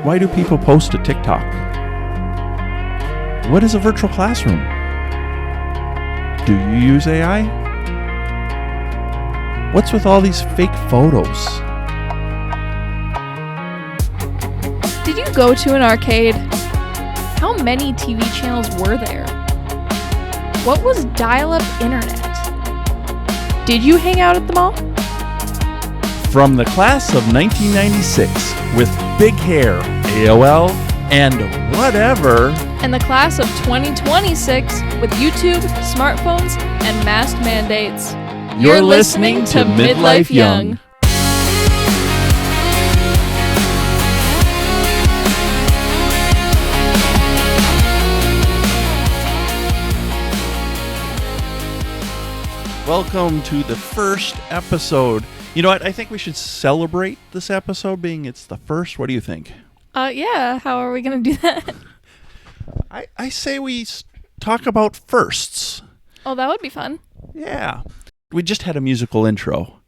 Why do people post to TikTok? What is a virtual classroom? Do you use AI? What's with all these fake photos? Did you go to an arcade? How many TV channels were there? What was dial-up internet? Did you hang out at the mall? From the class of 1996 with big hair, AOL, and whatever. And the class of 2026 with YouTube, smartphones, and mask mandates. You're listening to Midlife Young. Welcome to the first episode. You know what? I think we should celebrate this episode being it's the first. What do you think? Yeah. How are we going to do that? I say we talk about firsts. Oh, that would be fun. Yeah. We just had a musical intro.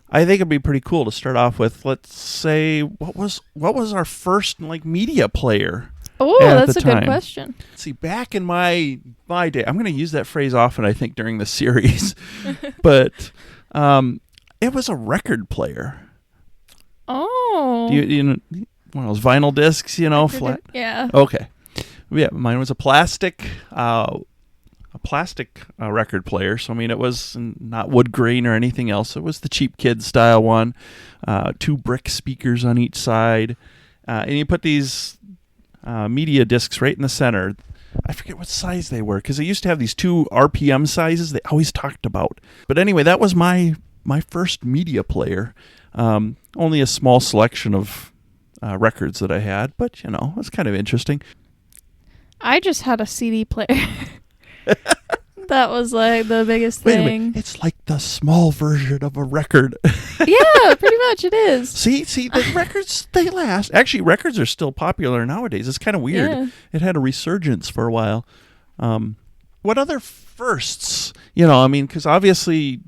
I think it'd be pretty cool to start off with, let's say, what was our first media player? Oh, that's a good question. See, back in my day, I'm going to use that phrase often, I think, during the series, but it was a record player. Oh. You know, one of those vinyl discs, flat. Yeah. Okay. Yeah, mine was a plastic record player. So, I mean, it was not wood grain or anything else. It was the cheap kid style one. 2 brick speakers on each side. And you put these media discs right in the center. I forget what size they were because they used to have these 2 RPM sizes they always talked about. But anyway, that was my first media player. Only a small selection of records that I had, but it was kind of interesting. I just had a CD player. That was the biggest Wait a thing. minute. It's like the small version of a record. Yeah, pretty much it is. See, the records, they last. Actually, records are still popular nowadays. It's kind of weird. Yeah. It had a resurgence for a while. What other firsts? Because obviously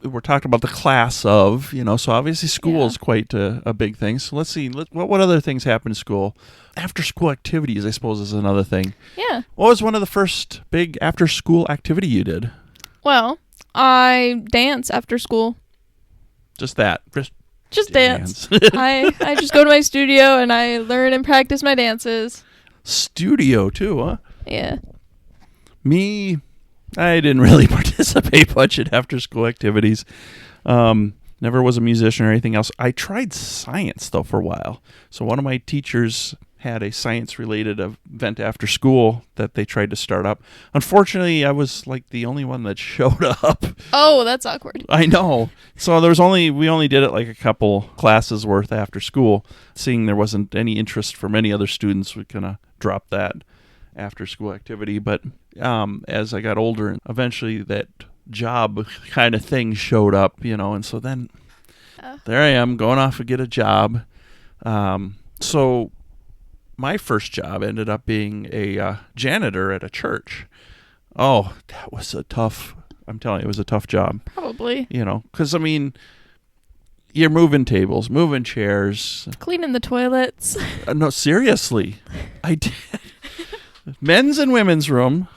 we're talking about the class of, so obviously school is quite a big thing. So let's see, what other things happen in school? After school activities, I suppose, is another thing. Yeah. What was one of the first big after school activity you did? Well, I dance after school. Just that. Just dance. I just go to my studio and I learn and practice my dances. Studio too, huh? Yeah. Me, I didn't really participate much in after school activities. Never was a musician or anything else. I tried science though for a while. So one of my teachers had a science-related event after school that they tried to start up. Unfortunately, I was the only one that showed up. Oh, that's awkward. I know. So we only did it a couple classes worth after school. Seeing there wasn't any interest from any other students, we kind of dropped that after school activity. But as I got older, eventually that job kind of thing showed up, and so then there I am going off to get a job. So my first job ended up being a janitor at a church. Oh, that was I'm telling you, it was a tough job. Probably. Because, you're moving tables, moving chairs. Cleaning the toilets. No, seriously. I did. Men's and women's room.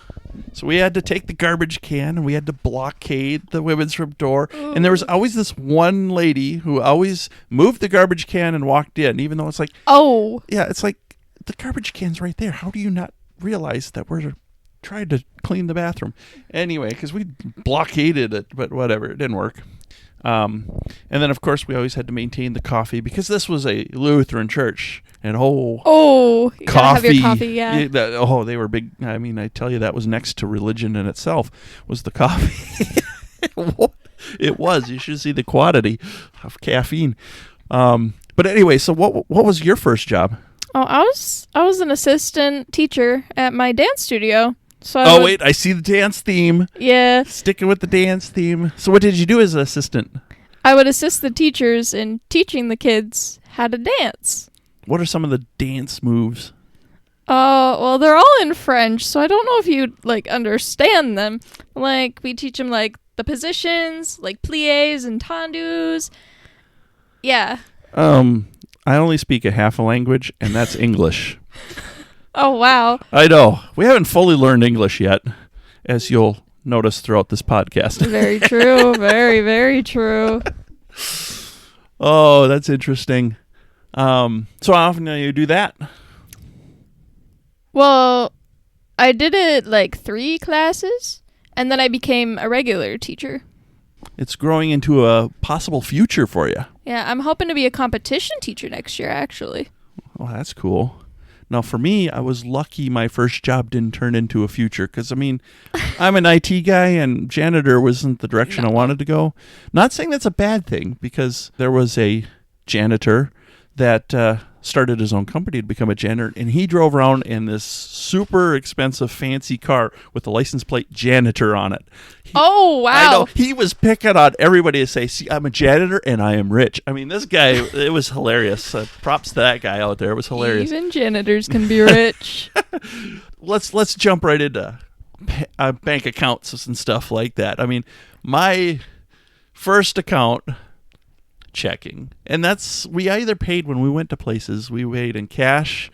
So we had to take the garbage can and we had to blockade the women's room door. Ooh. And there was always this one lady who always moved the garbage can and walked in, even though it's oh. Yeah, it's the garbage can's right there. How do you not realize that we're trying to clean the bathroom? Anyway, because we blockaded it, but whatever, it didn't work. And then, of course, we always had to maintain the coffee because this was a Lutheran church. And you coffee. Gotta have your coffee, yeah. They were big. I mean, I tell you, that was next to religion in itself, was the coffee. It was. You should see the quantity of caffeine. But anyway, so what was your first job? Oh, I was an assistant teacher at my dance studio. So wait, I see the dance theme. Yeah. Sticking with the dance theme. So what did you do as an assistant? I would assist the teachers in teaching the kids how to dance. What are some of the dance moves? Well, they're all in French, so I don't know if you'd understand them. We teach them the positions, pliés and tendus. Yeah. I only speak a half a language, and that's English. Oh, wow. I know. We haven't fully learned English yet, as you'll notice throughout this podcast. Very true. Very, very true. Oh, that's interesting. So how often do you do that? Well, I did it like 3 classes, and then I became a regular teacher. It's growing into a possible future for you. Yeah, I'm hoping to be a competition teacher next year, actually. Oh, that's cool. Now, for me, I was lucky my first job didn't turn into a future because, I mean, I'm an IT guy and janitor wasn't the direction I wanted to go. Not saying that's a bad thing because there was a janitor that started his own company to become a janitor, and he drove around in this super expensive fancy car with the license plate janitor on it. Oh, wow. I know. He was picking on everybody to say, see, I'm a janitor and I am rich. I mean, this guy, it was hilarious. Props to that guy out there. It was hilarious. Even janitors can be rich. Let's jump right into bank accounts and stuff like that. I mean, my first account, checking. And we either paid when we went to places, we paid in cash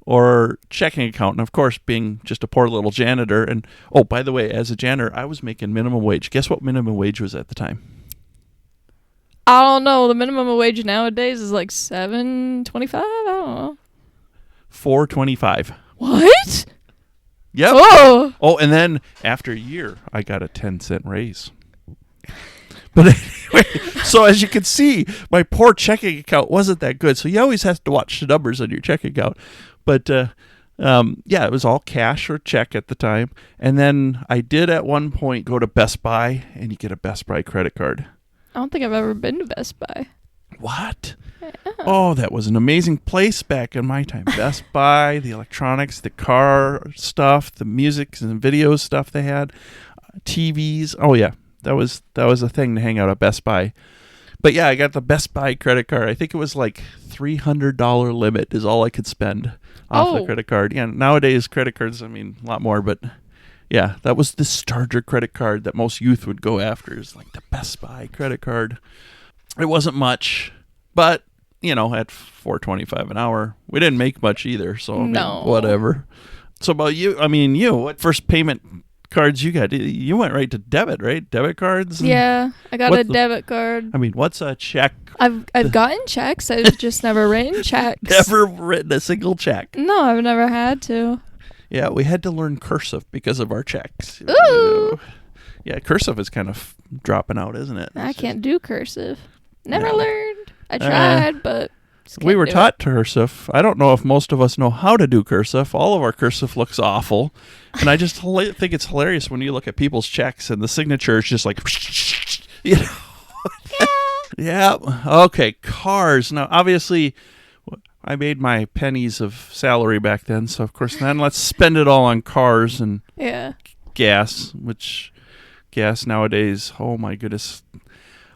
or checking account. And of course, being just a poor little janitor. And oh, by the way, as a janitor, I was making minimum wage. Guess what minimum wage was at the time? I don't know. The minimum wage nowadays is like $7.25. I don't know. $4.25. What? Yep. Oh, and then after a year, I got a 10-cent raise. But anyway, so as you can see, my poor checking account wasn't that good. So you always have to watch the numbers on your checking account. But yeah, it was all cash or check at the time. And then I did at one point go to Best Buy, and you get a Best Buy credit card. I don't think I've ever been to Best Buy. What? Yeah. Oh, that was an amazing place back in my time. Best Buy, the electronics, the car stuff, the music and video stuff they had, TVs. Oh, yeah. That was a thing to hang out at Best Buy. But yeah, I got the Best Buy credit card. I think it was like $300 limit is all I could spend off the credit card. Yeah, nowadays credit cards, I mean, a lot more, but yeah, that was the starter credit card that most youth would go after, is like the Best Buy credit card. It wasn't much, but you know, at $4.25 an hour, we didn't make much either, so I mean, whatever. So about you, what first payment cards you got? You went right to debit, right? Debit cards? Yeah, I got a debit card. I mean, what's a check? I've gotten checks. I've just never written checks. Never written a single check. No, I've never had to. Yeah, we had to learn cursive because of our checks. Ooh. Yeah, cursive is kind of dropping out, isn't it? I can't do cursive. Never learned. I tried, but we were taught cursive. I don't know if most of us know how to do cursive. All of our cursive looks awful. And I just think it's hilarious when you look at people's checks and the signature is just like, you know. Yeah. Okay, cars. Now, obviously, I made my pennies of salary back then. So, of course, then let's spend it all on cars and gas, which gas nowadays, oh my goodness.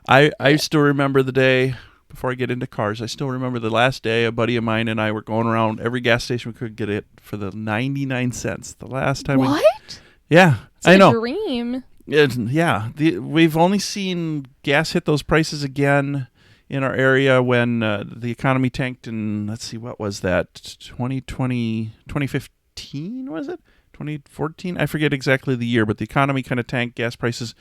I still remember the day. Before I get into cars, I still remember the last day a buddy of mine and I were going around every gas station we could get it for the 99 cents. The last time Yeah, it's I know. A dream. We've only seen gas hit those prices again in our area when the economy tanked in, let's see, what was that? 2015, was it? 2014? I forget exactly the year, but the economy kind of tanked. Gas prices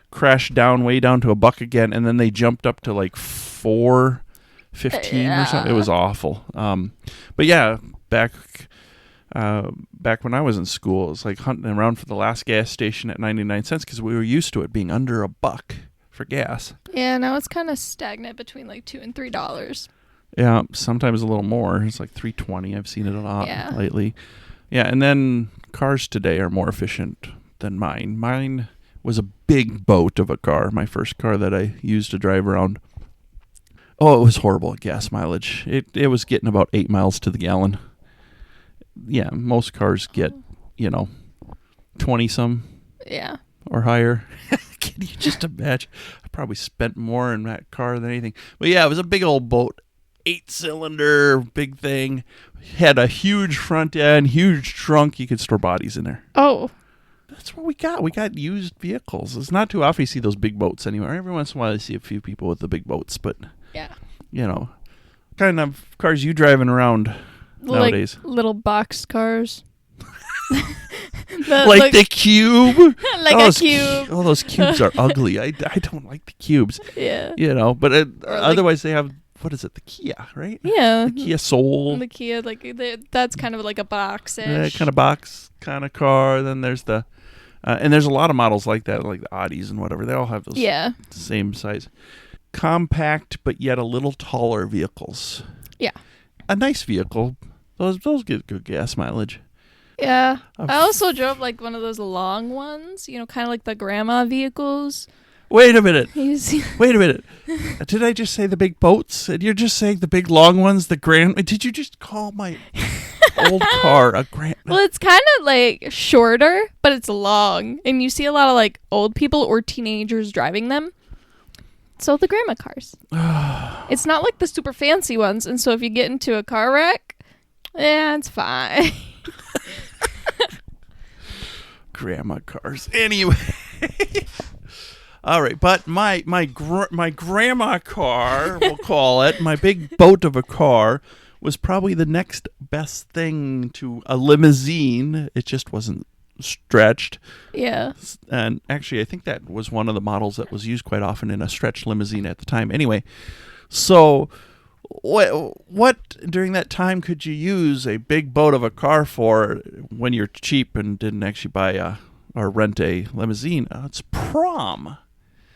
crashed down way down to $1 again, and then they jumped up to like $4.15 or something. It was awful. But yeah, back when I was in school, it was like hunting around for the last gas station at 99 cents because we were used to it being under $1 for gas. Yeah, now it's kind of stagnant between like $2 and $3. Yeah, sometimes a little more. It's like $3.20. I've seen it a lot lately. Yeah, and then cars today are more efficient than mine. Mine was a big boat of a car, my first car that I used to drive around. Oh, it was horrible at gas mileage. It was getting about 8 miles to the gallon. Yeah, most cars get, 20-some. Yeah. Or higher. Can you just imagine? I probably spent more in that car than anything. But yeah, it was a big old boat. 8-cylinder, big thing. Had a huge front end, huge trunk. You could store bodies in there. Oh. That's what we got. We got used vehicles. It's not too often you see those big boats anymore. Every once in a while you see a few people with the big boats, but, kind of cars you driving around nowadays? Like little box cars. Like the cube? Like a cube. Oh, those cubes are ugly. I don't like the cubes. Yeah. But otherwise they have, what is it? The Kia, right? Yeah. The Kia Soul. The Kia, that's kind of like a box-ish. Kind of box kind of car. Then there's the, and there's a lot of models like that, like the Audis and whatever. They all have those same size. Compact, but yet a little taller vehicles. Yeah. A nice vehicle. Those get good gas mileage. Yeah. I also drove like one of those long ones, kind of like the grandma vehicles. Wait a minute. Did I just say the big boats? And you're just saying the big long ones, did you just call my old car a grand? Well, it's kind of like shorter, but it's long. And you see a lot of like old people or teenagers driving them. So the grandma cars. It's not like the super fancy ones. And so if you get into a car wreck, it's fine. Grandma cars. Anyway. All right, but my grandma car, we'll call it, my big boat of a car, was probably the next best thing to a limousine. It just wasn't stretched. Yeah. And actually, I think that was one of the models that was used quite often in a stretched limousine at the time. Anyway, so what during that time could you use a big boat of a car for when you're cheap and didn't actually buy or rent a limousine? It's prom.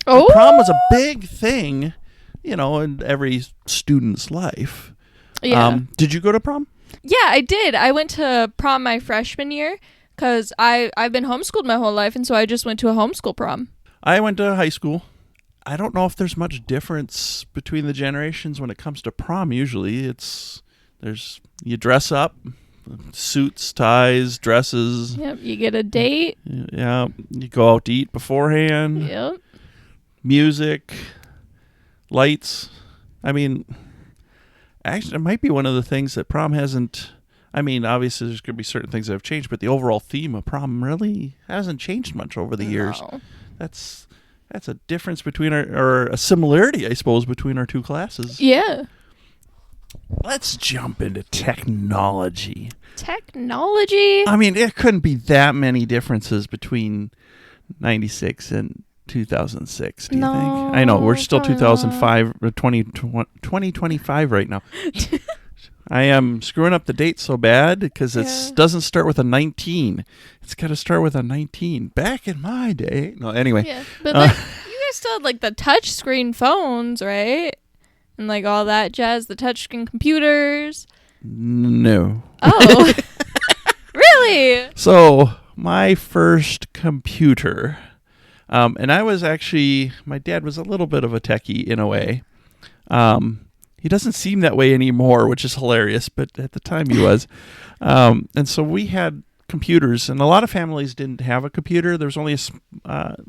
Oh, prom was a big thing, in every student's life. Yeah. Did you go to prom? Yeah, I did. I went to prom my freshman year because I've been homeschooled my whole life, and so I just went to a homeschool prom. I went to high school. I don't know if there's much difference between the generations when it comes to prom. Usually you dress up, suits, ties, dresses. Yep, you get a date. Yeah, you go out to eat beforehand. Yep. Music, lights. I mean, actually, it might be one of the things that prom hasn't. I mean, obviously, there's going to be certain things that have changed, but the overall theme of prom really hasn't changed much over the years. That's a difference between or a similarity, I suppose, between our two classes. Yeah. Let's jump into technology. Technology? I mean, it couldn't be that many differences between 96 and 2006, do you think? I know, we're still 2005, 2025 right now. I am screwing up the date so bad because it doesn't start with a 19. It's got to start with a 19. Back in my day. No, anyway. Yeah, but you guys still had like the touch screen phones, right? And like all that jazz, the touch screen computers. No. Oh. Really? So, my first computer... and I was actually, my dad was a little bit of a techie in a way. He doesn't seem that way anymore, which is hilarious, but at the time he was. And so we had computers, and a lot of families didn't have a computer. There was only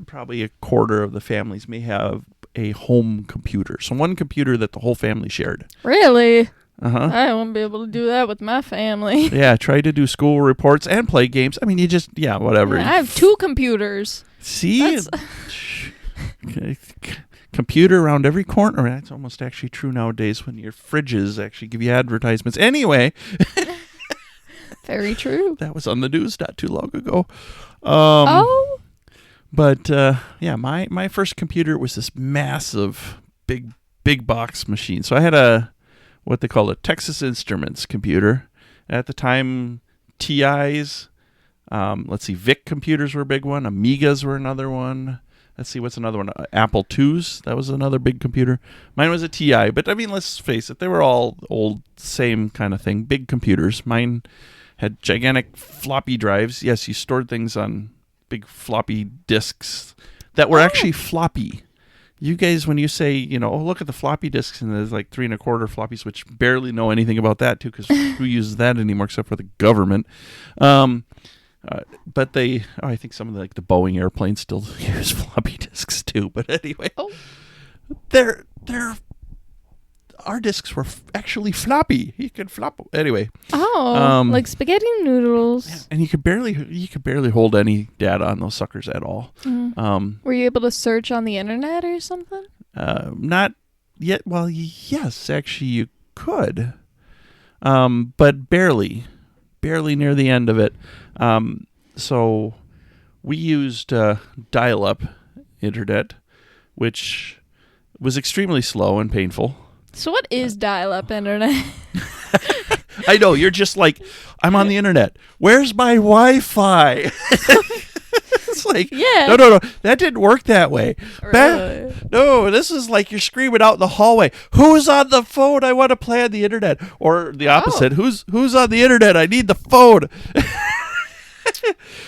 probably a quarter of the families may have a home computer. So one computer that the whole family shared. Really? Uh-huh. I won't be able to do that with my family. Yeah, try to do school reports and play games. I mean, whatever. Yeah, I have 2 computers. See? Computer around every corner. That's almost actually true nowadays when your fridges actually give you advertisements. Anyway. Very true. That was on the news not too long ago. But, my first computer was this massive, big box machine. So I had what they call a Texas Instruments computer. At the time, TIs... VIC computers were a big one. Amigas were another one. Let's see, what's another one? Apple IIs. That was another big computer. Mine was a TI, but I mean, let's face it, they were all old, same kind of thing. Big computers. Mine had gigantic floppy drives. Yes, you stored things on big floppy disks that were actually floppy. You guys, when you say, look at the floppy disks, and there's like 3 1/4 floppies, which barely know anything about that too, because who uses that anymore except for the government? But I think some of the Boeing airplanes still use floppy disks too. But anyway, our disks were actually floppy. You could flop anyway. Like spaghetti noodles. Yeah, and you could barely hold any data on those suckers at all. Were you able to search on the internet or something? Not yet. Well, yes, actually, you could, but barely near the end of it. So we used dial-up internet, which was extremely slow and painful. So what is dial-up internet? I know, you're just like, I'm on the internet. Where's my Wi-Fi? It's like, Yeah. no, that didn't work that way. Really? No, this is like you're screaming out in the hallway, who's on the phone? I want to play on the internet. Or the opposite, who's on the internet? I need the phone.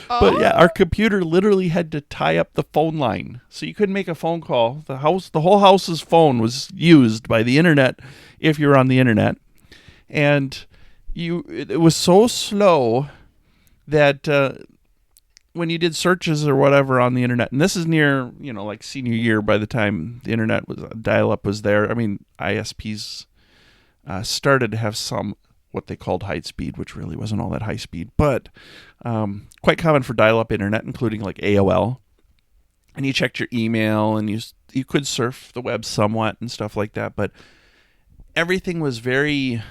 But yeah, our computer literally had to tie up the phone line, so you couldn't make a phone call. The whole house's phone was used by the internet if you're on the internet, and it was so slow that when you did searches or whatever on the internet, and this is near like senior year by the time the internet was dial-up was there. I mean, ISPs started to have some what they called high speed, which really wasn't all that high speed, but quite common for dial-up internet, including like AOL. And you checked your email, and you could surf the web somewhat and stuff like that, but everything was very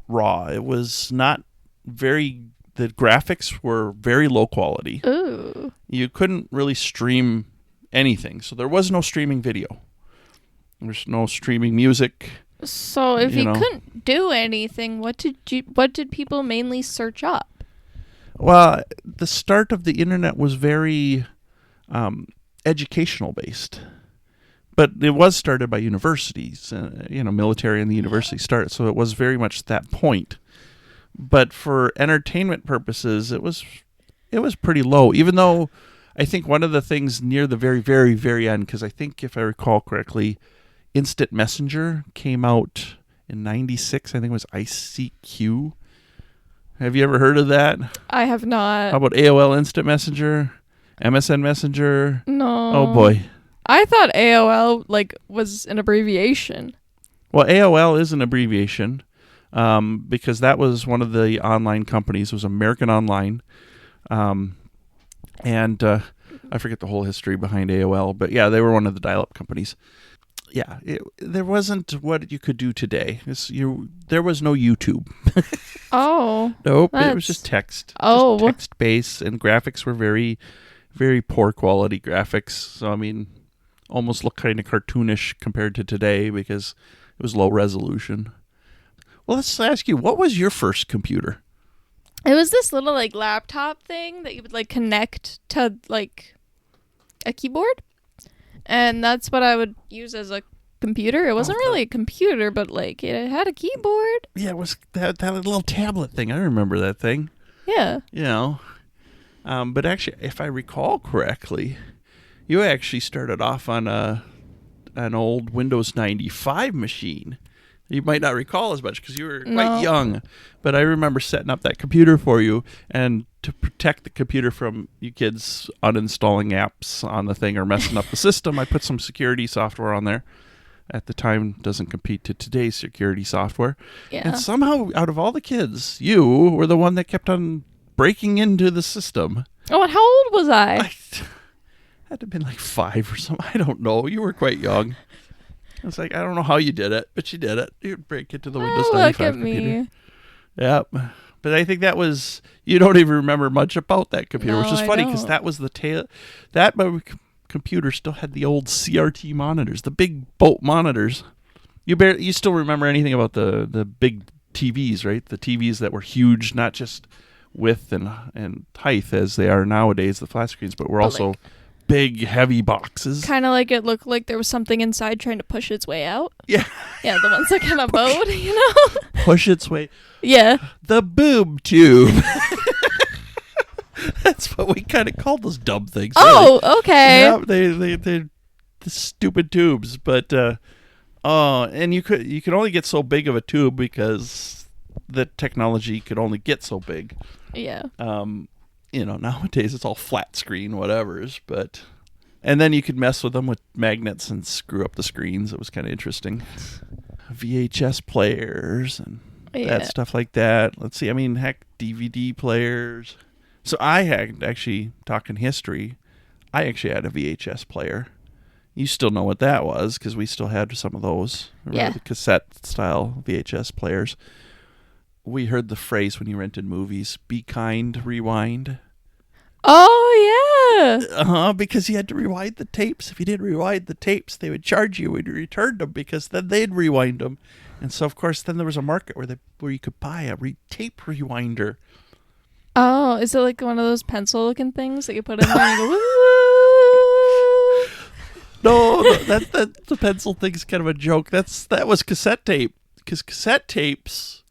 raw. It was not the graphics were very low quality. Ooh. You couldn't really stream anything, so there was no streaming video. There's no streaming music. So if you couldn't do anything, what did people mainly search up? Well, the start of the internet was very educational based, but it was started by universities. Military and the university started, so it was very much that point. But for entertainment purposes, it was pretty low. Even though I think one of the things near the very, very, very end, because I think if I recall correctly, Instant Messenger came out in 96. I think it was ICQ. Have you ever heard of that? I have not. How about AOL Instant Messenger? MSN Messenger? No. Oh, boy. I thought AOL was an abbreviation. Well, AOL is an abbreviation because that was one of the online companies. It was American Online. And I forget the whole history behind AOL. But, yeah, they were one of the dial-up companies. Yeah, there wasn't what you could do today. There was no YouTube. Oh. Nope, it was just text. Oh. Just text-based, and graphics were very, very poor quality graphics. So, I mean, almost looked kind of cartoonish compared to today because it was low resolution. Well, let's ask you, what was your first computer? It was this little laptop thing that you would connect to a keyboard. And that's what I would use as a computer. It wasn't really a computer, but it had a keyboard. Yeah, it was that little tablet thing. I remember that thing. Yeah. But actually, if I recall correctly, you actually started off on an old Windows 95 machine. You might not recall as much because you were quite young, but I remember setting up that computer for you, and to protect the computer from you kids uninstalling apps on the thing or messing up the system, I put some security software on there. At the time, doesn't compete to today's security software. Yeah. And somehow, out of all the kids, you were the one that kept on breaking into the system. Oh, and how old was I? I had to have been 5 or something. I don't know. You were quite young. I was I don't know how you did it, but you did it. You'd break into the Windows 95 look at computer. me. Yep. But I think that was, you don't even remember much about that computer, which is funny because that was the tail. That computer still had the old CRT monitors, the big boat monitors. You still remember anything about the big TVs, right? The TVs that were huge, not just width and height as they are nowadays, the flat screens, but were also big, heavy boxes. Kind of it looked like there was something inside trying to push its way out. Yeah. Yeah, the ones that kind of bowed, Push its way. Yeah. The boob tube. That's what we kind of called those dumb things. Oh, really. okay. Yeah, they're the stupid tubes, but and you could only get so big of a tube because the technology could only get so big. Yeah. Nowadays it's all flat screen whatevers, and then you could mess with them with magnets and screw up the screens. It was kind of interesting. VHS players and that stuff like that. Let's see. I mean, heck, DVD players. So I had actually, talking history, I actually had a VHS player. You still know what that was because we still had some of those. Yeah. The cassette-style VHS players. We heard the phrase when you rented movies, be kind, rewind. Oh, yeah. Because you had to rewind the tapes. If you didn't rewind the tapes, they would charge you when you returned them because then they'd rewind them. And so, of course, then there was a market where you could buy a tape rewinder. Oh, is it like one of those pencil-looking things that you put in there and you go, woo? No, the pencil thing's kind of a joke. That was cassette tape. Because cassette tapes,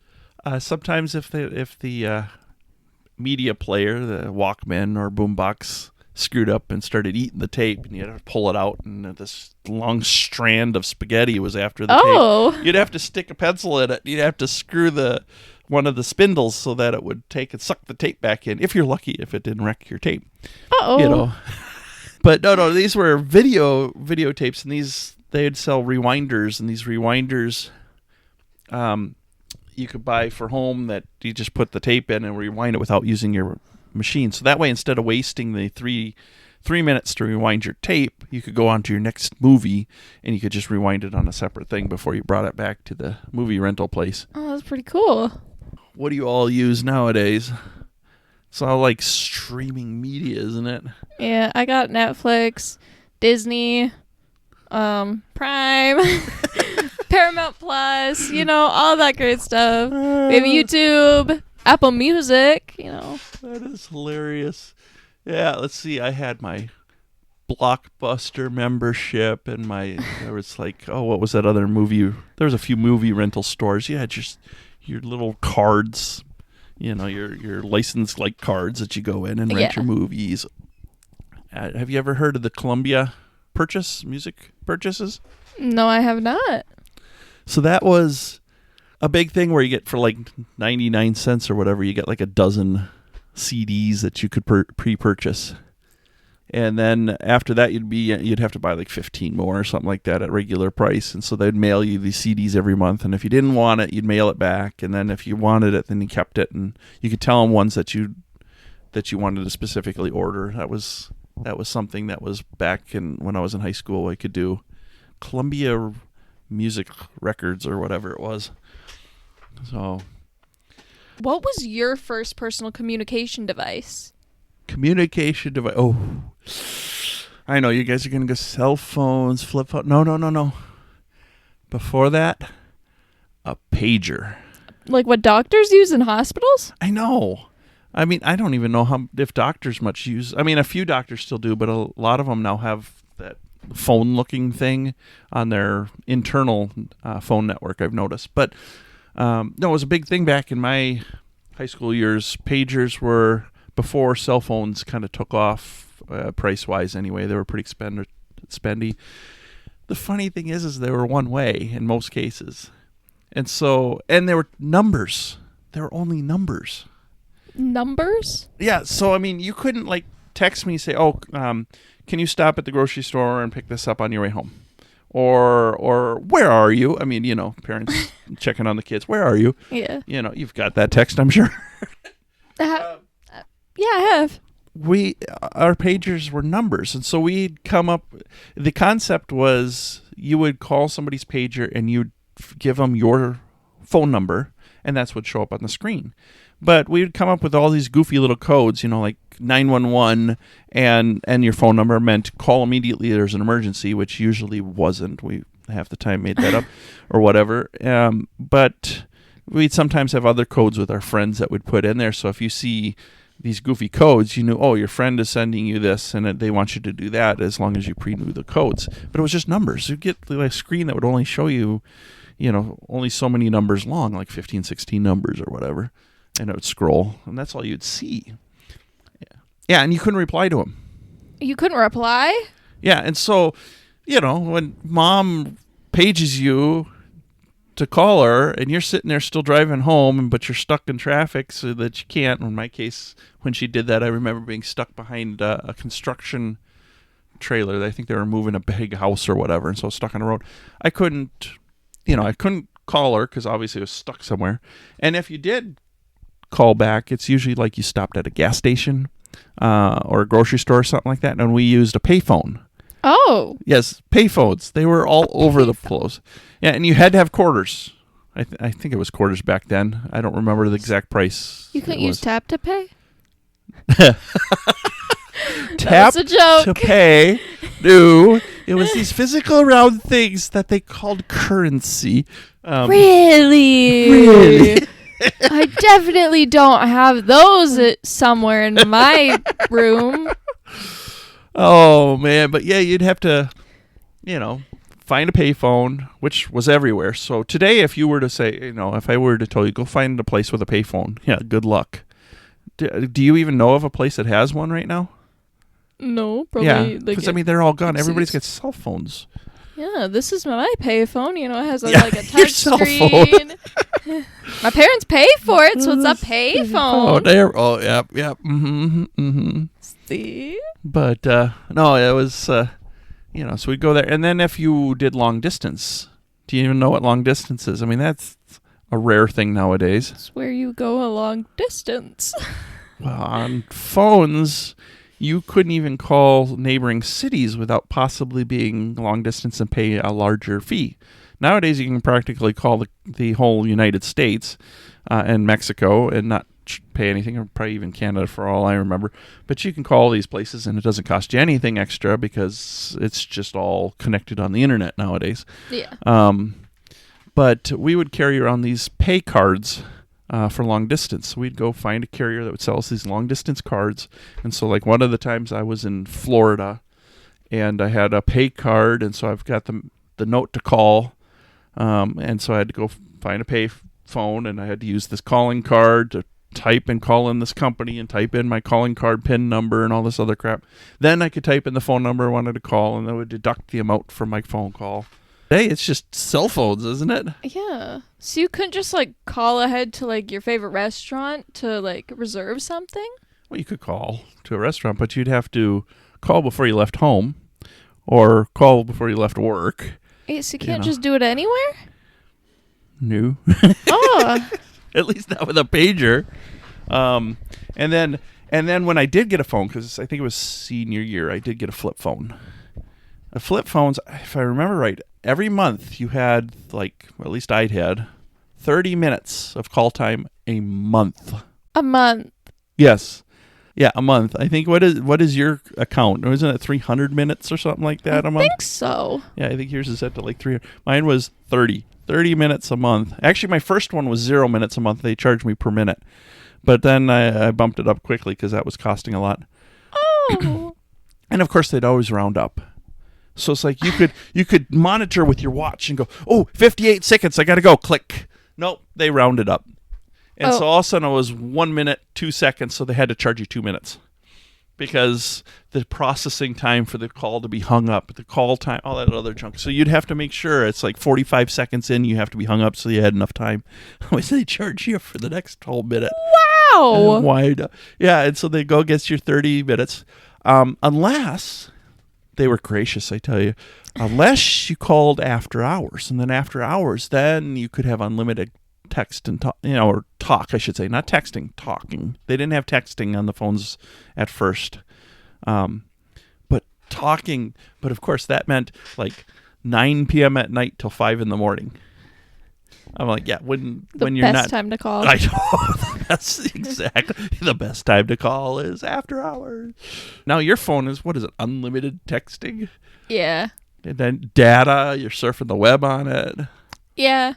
sometimes if the media player, the Walkman or boombox, screwed up and started eating the tape, and you had to pull it out, and this long strand of spaghetti was after the tape. You'd have to stick a pencil in it. You'd have to screw one of the spindles so that it would take and suck the tape back in. If you're lucky, if it didn't wreck your tape. But no, these were videotapes, and they'd sell rewinders, and these rewinders, you could buy for home that you just put the tape in and rewind it without using your machine. So that way, instead of wasting the three minutes to rewind your tape, you could go on to your next movie, and you could just rewind it on a separate thing before you brought it back to the movie rental place. Oh, that's pretty cool. What do you all use nowadays? It's all like streaming media, isn't it? Yeah, I got Netflix, Disney, Prime, Paramount Plus, all that great stuff. Maybe YouTube, Apple Music, That is hilarious. Yeah, let's see. I had my Blockbuster membership, and there was what was that other movie? There was a few movie rental stores. You had your little cards, your license cards that you go in and rent your movies. Have you ever heard of the Columbia music purchases? No, I have not. So that was a big thing where you get for 99 cents or whatever, you get a dozen CDs that you could pre-purchase. And then after that, you'd have to buy 15 more or something like that at regular price. And so they'd mail you these CDs every month. And if you didn't want it, you'd mail it back. And then if you wanted it, then you kept it. And you could tell them ones that you wanted to specifically order. That was something that was back when I was in high school. I could do Columbia Music Records or whatever it was. So, what was your first personal communication device? Oh, I know you guys are gonna go cell phones, flip phone. No. Before that, a pager. Like what doctors use in hospitals? I know. I mean, I don't even know if doctors much use. I mean, a few doctors still do, but a lot of them now have that phone-looking thing on their internal phone network, I've noticed. But no, it was a big thing back in my high school years. Pagers were before cell phones kind of took off price-wise anyway. They were pretty spendy. The funny thing is they were one way in most cases. And they were numbers. They were only numbers. Numbers? Yeah, so I mean, you couldn't text me and say, can you stop at the grocery store and pick this up on your way home? Or where are you? I mean, parents checking on the kids. Where are you? Yeah. You've got that text, I'm sure. Yeah, I have. Our pagers were numbers, and so we'd come up. The concept was you would call somebody's pager and you'd give them your phone number, and that's what would show up on the screen. But we would come up with all these goofy little codes, like 911, and your phone number meant call immediately. There's an emergency, which usually wasn't. We half the time made that up, or whatever. But we'd sometimes have other codes with our friends that would put in there. So if you see these goofy codes, your friend is sending you this, and they want you to do that as long as you pre-knew the codes. But it was just numbers. You'd get a screen that would only show you, only so many numbers long, like 15, 16 numbers or whatever. And it would scroll, and that's all you'd see. Yeah, and you couldn't reply to them. You couldn't reply? Yeah, and so, when mom pages you to call her, and you're sitting there still driving home, but you're stuck in traffic so that you can't. In my case, when she did that, I remember being stuck behind a construction trailer. I think they were moving a big house or whatever, and so I was stuck on the road. I couldn't call her because obviously I was stuck somewhere. And if you did call back, it's usually like you stopped at a gas station or a grocery store or something like that, and we used a payphone. Oh. Yes, payphones. They were all over the place. Yeah, and you had to have quarters. I think it was quarters back then. I don't remember the exact price. You couldn't use tap to pay? Tap That's a joke. to pay. No, it was these physical round things that they called currency. Really? Really? I definitely don't have those somewhere in my room. Oh, man. But yeah, you'd have to, find a payphone, which was everywhere. So today, if you were to say, if I were to tell you, go find a place with a payphone, yeah, good luck. Do you even know of a place that has one right now? No, probably. Yeah, because, they're all gone. Everybody's got cell phones. Yeah, this is my payphone. It has a touch cell screen. My parents pay for it, so it's a payphone. Oh, there. Oh, yeah. Mm-hmm. Mm-hmm. See? But, no, it was, so we'd go there. And then if you did long distance, do you even know what long distance is? That's a rare thing nowadays. It's where you go a long distance. Well, on phones, you couldn't even call neighboring cities without possibly being long distance and pay a larger fee. Nowadays, you can practically call the whole United States and Mexico and not pay anything, or probably even Canada for all I remember. But you can call these places and it doesn't cost you anything extra because it's just all connected on the internet nowadays. Yeah. But we would carry around these pay cards for long distance. We'd go find a carrier that would sell us these long distance cards. And so like one of the times I was in Florida and I had a pay card, and so I've got the note to call. And so I had to go find a pay phone, and I had to use this calling card to type and call in this company and type in my calling card PIN number and all this other crap. Then I could type in the phone number I wanted to call, and that would deduct the amount from my phone call. Hey, it's just cell phones, isn't it? Yeah. So you couldn't just call ahead to your favorite restaurant to reserve something? Well, you could call to a restaurant, but you'd have to call before you left home or call before you left work. Hey, so you can't just do it anywhere? No. Oh. At least not with a pager. And then when I did get a phone, because I think it was senior year, I did get a flip phone. A flip phones, if I remember right, every month you had, at least I had, 30 minutes of call time a month. A month? Yes. Yeah, a month. I think, what is your account? Isn't it 300 minutes or something like that a month? I think so. Yeah, I think yours is set to 300. Mine was 30 minutes a month. Actually, my first one was 0 minutes a month. They charged me per minute. But then I bumped it up quickly because that was costing a lot. Oh. And of course, they'd always round up. So it's like you could monitor with your watch and go, 58 seconds, I got to go, click. Nope, they rounded up. And so all of a sudden it was 1 minute, 2 seconds, so they had to charge you 2 minutes. Because the processing time for the call to be hung up, the call time, all that other junk. So you'd have to make sure it's 45 seconds in, you have to be hung up so you had enough time. Otherwise they charge you for the next whole minute. Wow. And so they go against your 30 minutes. Unless... they were gracious, I tell you. Unless you called after hours. And then after hours, then you could have unlimited text and talk, or talk, I should say. Not texting, talking. They didn't have texting on the phones at first. But talking, but of course that meant 9 p.m. at night till 5 in the morning. I'm like, yeah, when you're not... The best time to call. I know. That's exactly the best time to call is after hours. Now your phone is, what is it, unlimited texting? Yeah. And then data, you're surfing the web on it. Yeah.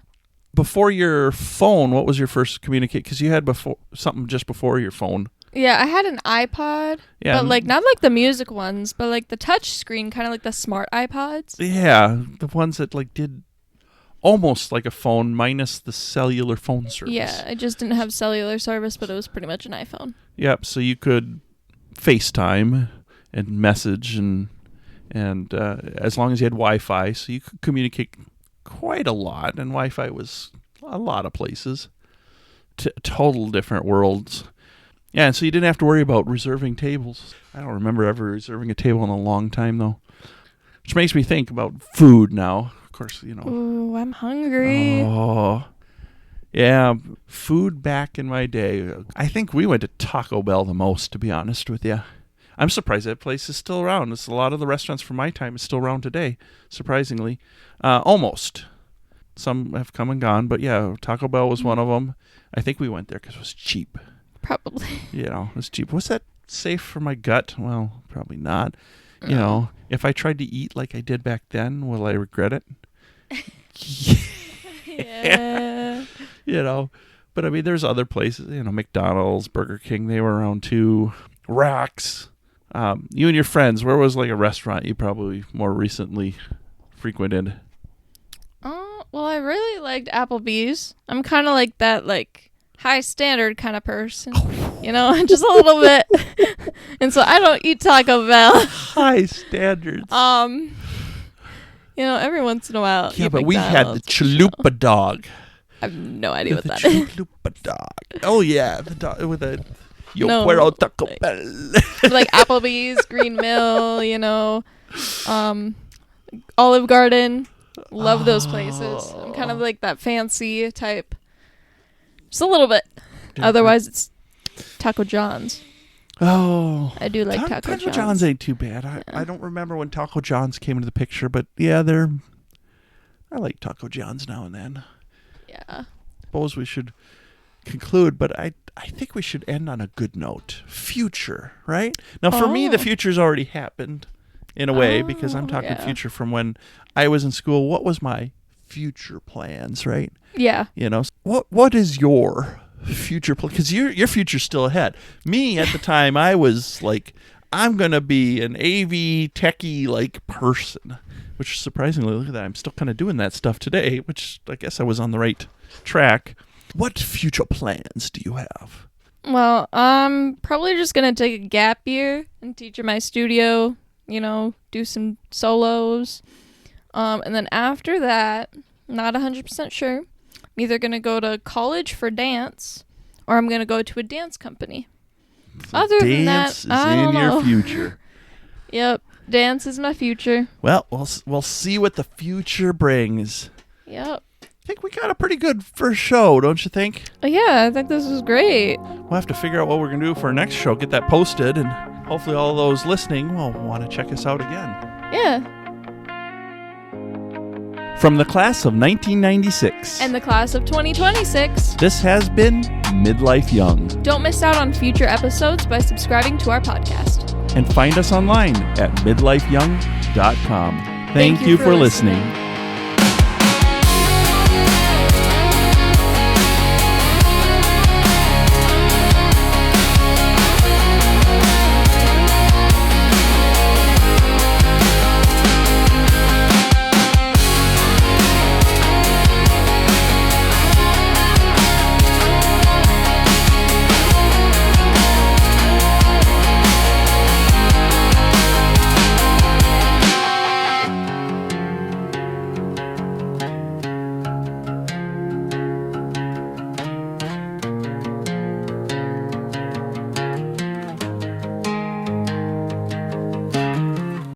Before your phone, what was your first communicate? Because you had something just before your phone. Yeah, I had an iPod. Yeah. But not the music ones, but the touch screen, kind of like the smart iPods. Yeah, the ones that did... almost like a phone minus the cellular phone service. Yeah, I just didn't have cellular service, but it was pretty much an iPhone. Yep, so you could FaceTime and message and as long as you had Wi-Fi, so you could communicate quite a lot. And Wi-Fi was a lot of places. Total different worlds. Yeah, and so you didn't have to worry about reserving tables. I don't remember ever reserving a table in a long time, though. Which makes me think about food now. Of course, Ooh, I'm hungry. Oh, yeah. Food back in my day. I think we went to Taco Bell the most, to be honest with you. I'm surprised that place is still around. It's a lot of the restaurants from my time is still around today, surprisingly. Almost. Some have come and gone, but yeah, Taco Bell was one of them. I think we went there because it was cheap. Probably. You know, it was cheap. Was that safe for my gut? Well, probably not. You know, if I tried to eat like I did back then, will I regret it? Yeah. You know, but I mean, there's other places, you know, McDonald's, Burger King, they were around too. Rocks. You and your friends, where was like a restaurant you probably more recently frequented? Well, I really liked Applebee's. I'm kind of like that, like, high standard kind of person. You know, just a little bit. And so I don't eat Taco Bell. High standards. You know, every once in a while. Yeah, but we had the chalupa dog. I have no idea what that is. Chalupa dog. Oh, yeah. The dog with a Yo quiero Taco Bell. Like Applebee's, Green Mill, you know, Olive Garden. Love those places. I'm kind of like that fancy type. Just a little bit. Yeah. Otherwise, it's Taco John's. Oh. I do like Taco John's. Taco John's ain't too bad. I don't remember when Taco John's came into the picture, but yeah, I like Taco John's now and then. Yeah. Suppose we should conclude, but I think we should end on a good note. Future, right? Now, for me, the future's already happened in a way because I'm talking future from when I was in school. What was my future plans, right? Yeah. You know, what is your future plan? Because your future's still ahead. Me, at the time, I was like, I'm going to be an AV techie like person, which surprisingly, look at that. I'm still kind of doing that stuff today, which I guess I was on the right track. What future plans do you have? Well, I'm probably just going to take a gap year and teach in my studio, you know, do some solos. And then after that, not 100% sure. I'm either going to go to college for dance or I'm going to go to a dance company. So other than that, I don't know. Your future. Yep. Dance is my future. Well, we'll see what the future brings. Yep. I think we got a pretty good first show, don't you think? Yeah, I think this is great. We'll have to figure out what we're going to do for our next show, get that posted, and hopefully all those listening will want to check us out again. Yeah. From the class of 1996 and the class of 2026, this has been Midlife Young. Don't miss out on future episodes by subscribing to our podcast. And find us online at midlifeyoung.com. Thank you for listening.